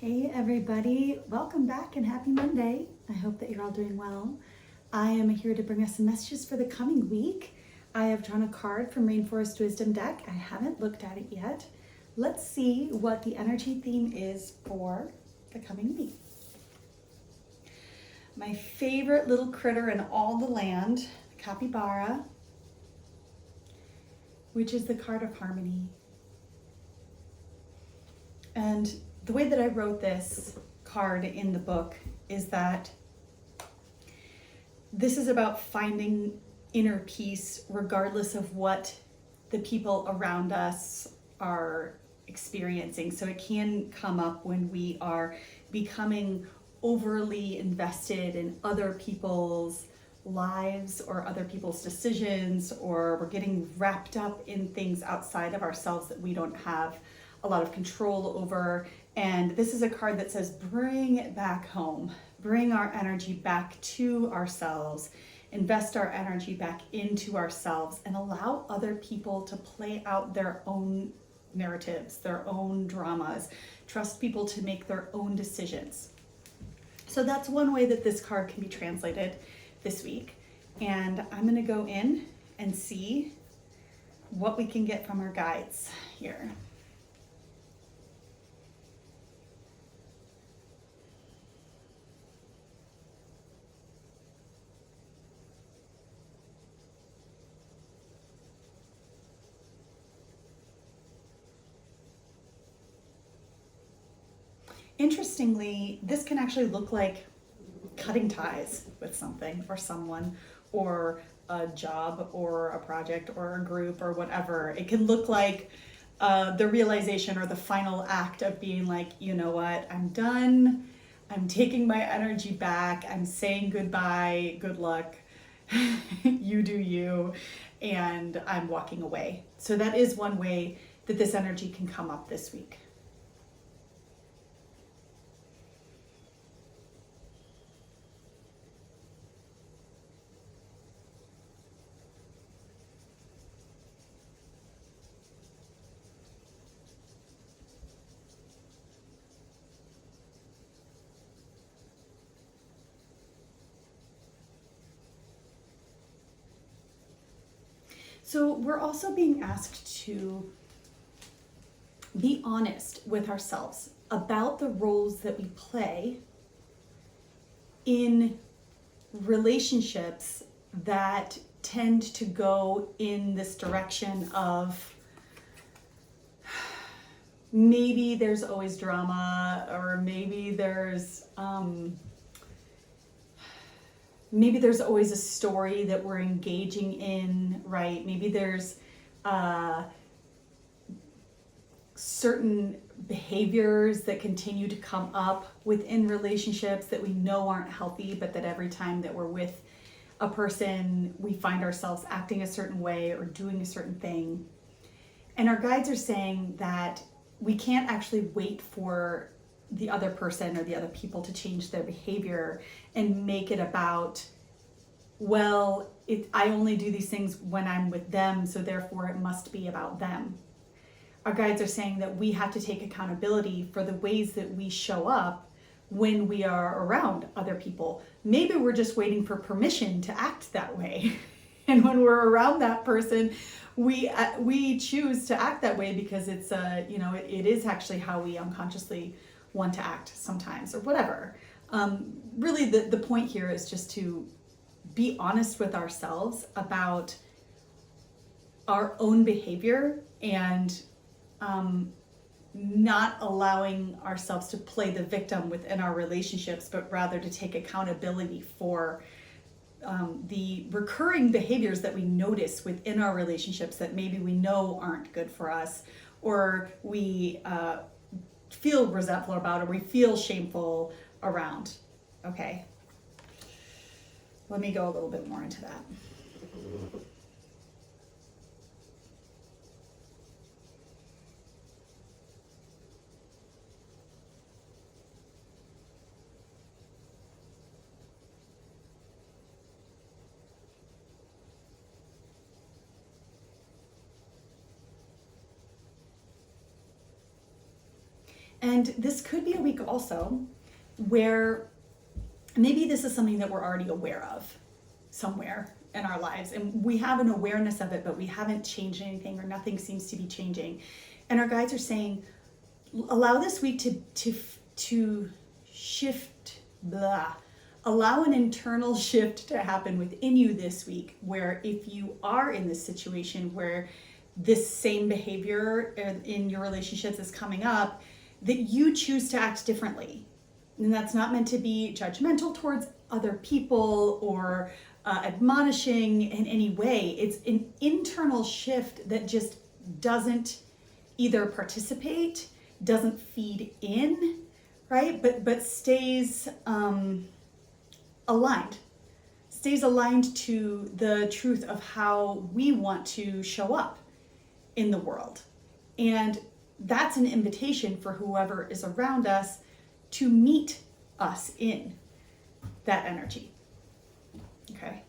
Hey everybody, welcome back and happy Monday. I hope that you're all doing well. I am here to bring us some messages for the coming week. I have drawn a card from Rainforest Wisdom deck. I haven't looked at it yet. Let's see what the energy theme is for the coming week. My favorite little critter in all the land, the capybara, which is the card of harmony. And the way that I wrote this card in the book is that this is about finding inner peace regardless of what the people around us are experiencing. So it can come up when we are becoming overly invested in other people's lives or other people's decisions, or we're getting wrapped up in things outside of ourselves that we don't have a lot of control over. And this is a card that says bring it back home, bring our energy back to ourselves, invest our energy back into ourselves, and allow other people to play out their own narratives, their own dramas. Trust people to make their own decisions. So that's one way that this card can be translated this week. And I'm going to go in and see what we can get from our guides here. Interestingly, this can actually look like cutting ties with something or someone, or a job or a project or a group or whatever. It can look like the realization or the final act of being like, you know what, I'm done. I'm taking my energy back. I'm saying goodbye, good luck, you do you, and I'm walking away. So that is one way that this energy can come up this week. So we're also being asked to be honest with ourselves about the roles that we play in relationships that tend to go in this direction of maybe there's always drama, or maybe there's always a story that we're engaging in, right? Maybe there's certain behaviors that continue to come up within relationships that we know aren't healthy, but that every time that we're with a person, we find ourselves acting a certain way or doing a certain thing. And our guides are saying that we can't actually wait for the other person or the other people to change their behavior and make it about, well, I only do these things when I'm with them, so therefore it must be about them. Our guides are saying that we have to take accountability for the ways that we show up when we are around other people. Maybe we're just waiting for permission to act that way. And when we're around that person, we choose to act that way because it's it is actually how we unconsciously want to act sometimes, or whatever. Really, the point here is just to be honest with ourselves about our own behavior, and not allowing ourselves to play the victim within our relationships, but rather to take accountability for the recurring behaviors that we notice within our relationships that maybe we know aren't good for us, or we feel resentful about, or we feel shameful around. Okay, let me go a little bit more into that. And this could be a week also where maybe this is something that we're already aware of somewhere in our lives, and we have an awareness of it, but we haven't changed anything, or nothing seems to be changing. And our guides are saying, allow this week to shift, allow an internal shift to happen within you this week, where if you are in this situation where this same behavior in your relationships is coming up, that you choose to act differently. And that's not meant to be judgmental towards other people or admonishing in any way. It's an internal shift that just doesn't either participate, doesn't feed in, right? But stays aligned. Stays aligned to the truth of how we want to show up in the world. And that's an invitation for whoever is around us to meet us in that energy. Okay.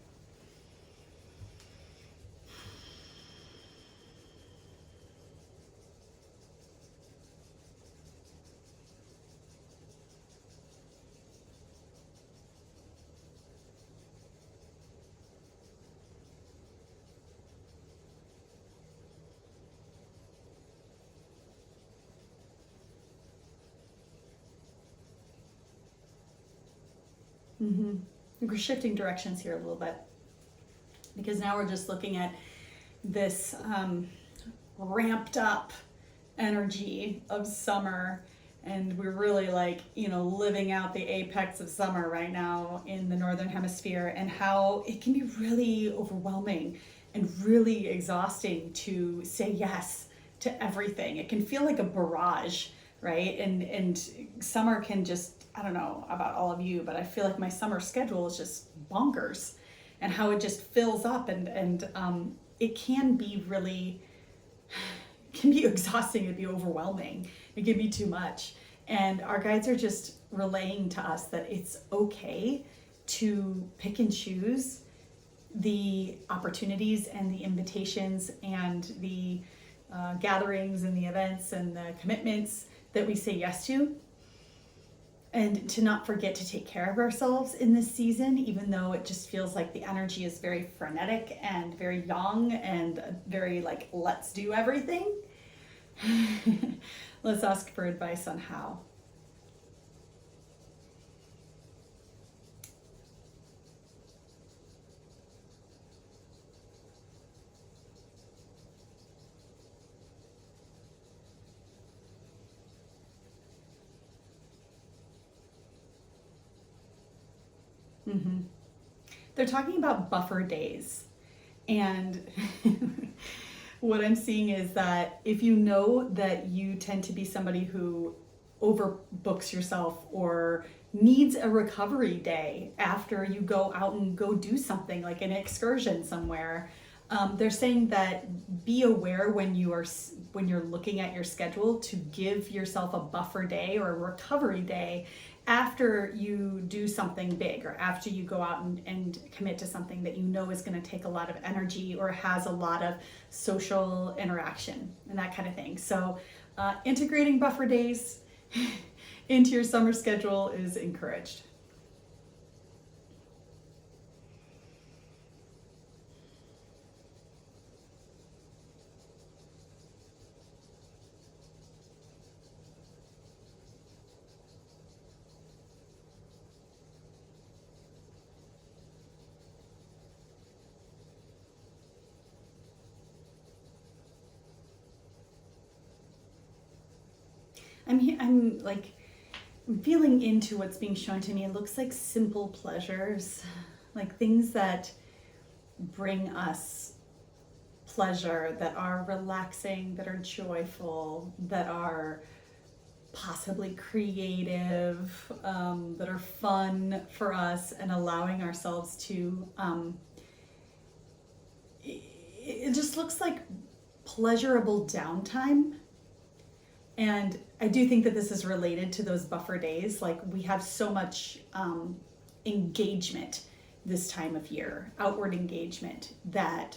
We're shifting directions here a little bit, because now we're just looking at this ramped up energy of summer, and we're really like, living out the apex of summer right now in the Northern Hemisphere, and how it can be really overwhelming and really exhausting to say yes to everything. It can feel like a barrage, right? And summer can just, I don't know about all of you, but I feel like my summer schedule is just bonkers, and how it just fills up, and it can be really, can be exhausting, it can be overwhelming, it can be too much. And our guides are just relaying to us that it's okay to pick and choose the opportunities and the invitations and the gatherings and the events and the commitments that we say yes to, and to not forget to take care of ourselves in this season, even though it just feels like the energy is very frenetic and very young and very like, let's do everything. Let's ask for advice on how. They're talking about buffer days. And what I'm seeing is that if you know that you tend to be somebody who overbooks yourself or needs a recovery day after you go out and go do something like an excursion somewhere, they're saying that be aware when you're looking at your schedule to give yourself a buffer day or a recovery day after you do something big, or after you go out and commit to something that you know is going to take a lot of energy or has a lot of social interaction and that kind of thing. So integrating buffer days into your summer schedule is encouraged. I'm feeling into what's being shown to me. It looks like simple pleasures, like things that bring us pleasure, that are relaxing, that are joyful, that are possibly creative, that are fun for us, and allowing ourselves to, it just looks like pleasurable downtime. And I do think that this is related to those buffer days. Like, we have so much engagement this time of year, outward engagement, that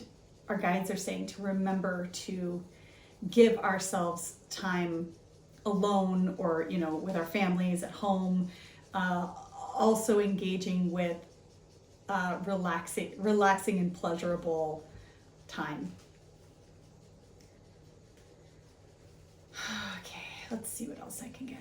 our guides are saying to remember to give ourselves time alone or, you know, with our families at home. Also engaging with relaxing and pleasurable time. Okay, let's see what else I can get.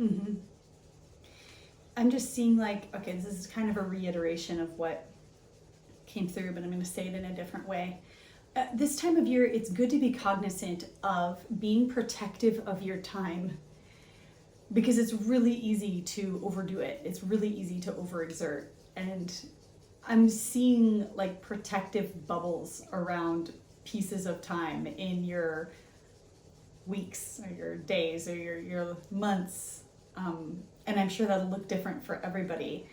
Mm-hmm. I'm just seeing like, okay, this is kind of a reiteration of what came through, but I'm going to say it in a different way. This time of year, it's good to be cognizant of being protective of your time, because it's really easy to overdo it. It's really easy to overexert. And I'm seeing like protective bubbles around pieces of time in your weeks or your days or your months. And I'm sure that'll look different for everybody.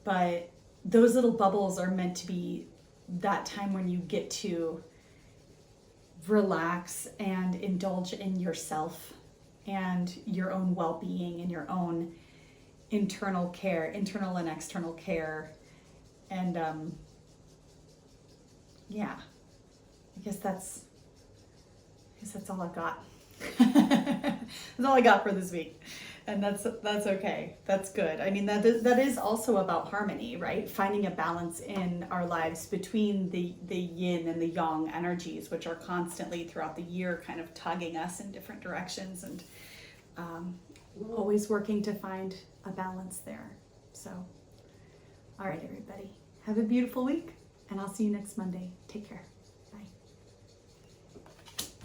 But those little bubbles are meant to be that time when you get to relax and indulge in yourself and your own well-being and your own internal care, internal and external care. And yeah, I guess that's all I've got. That's all I got for this week. And that's okay. That's good. I mean, that is also about harmony, right? Finding a balance in our lives between the yin and the yang energies, which are constantly throughout the year kind of tugging us in different directions, and always working to find a balance there. So, all right, everybody, have a beautiful week, and I'll see you next Monday. Take care.